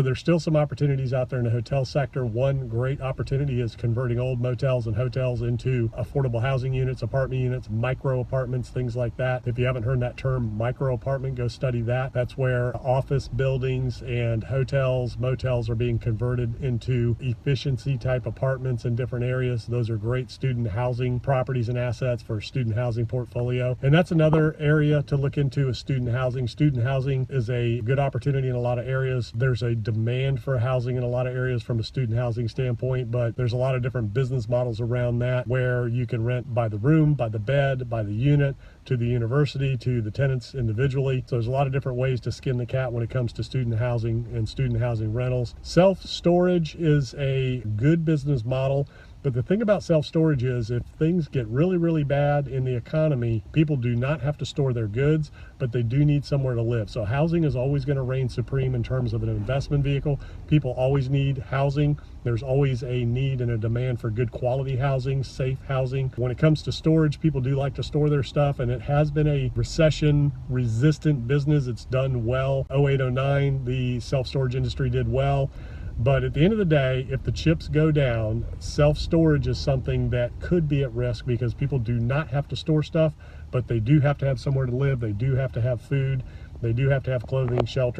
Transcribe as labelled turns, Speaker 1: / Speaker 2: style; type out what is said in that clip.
Speaker 1: There's still some opportunities out there in the hotel sector. One great opportunity is converting old motels and hotels into affordable housing units, apartment units, micro apartments, things like that. If you haven't heard that term micro apartment, go study that. That's where office buildings and hotels, motels are being converted into efficiency type apartments in different areas. Those are great student housing properties and assets for a student housing portfolio. And that's another area to look into, is student housing. Student housing is a good opportunity in a lot of areas. There's a demand for housing in a lot of areas from a student housing standpoint, but there's a lot of different business models around that where you can rent by the room, by the bed, by the unit, to the university, to the tenants individually. So there's a lot of different ways to skin the cat when it comes to student housing and student housing rentals. Self-storage is a good business model. But the thing about self-storage is if things get really, really bad in the economy, people do not have to store their goods, but they do need somewhere to live. So housing is always going to reign supreme in terms of an investment vehicle. People always need housing. There's always a need and a demand for good quality housing, safe housing. When it comes to storage, people do like to store their stuff, and it has been a recession-resistant business. It's done well. 08, 09, the self-storage industry did well. But at the end of the day, if the chips go down, self-storage is something that could be at risk because people do not have to store stuff, but they do have to have somewhere to live. They do have to have food. They do have to have clothing, shelter.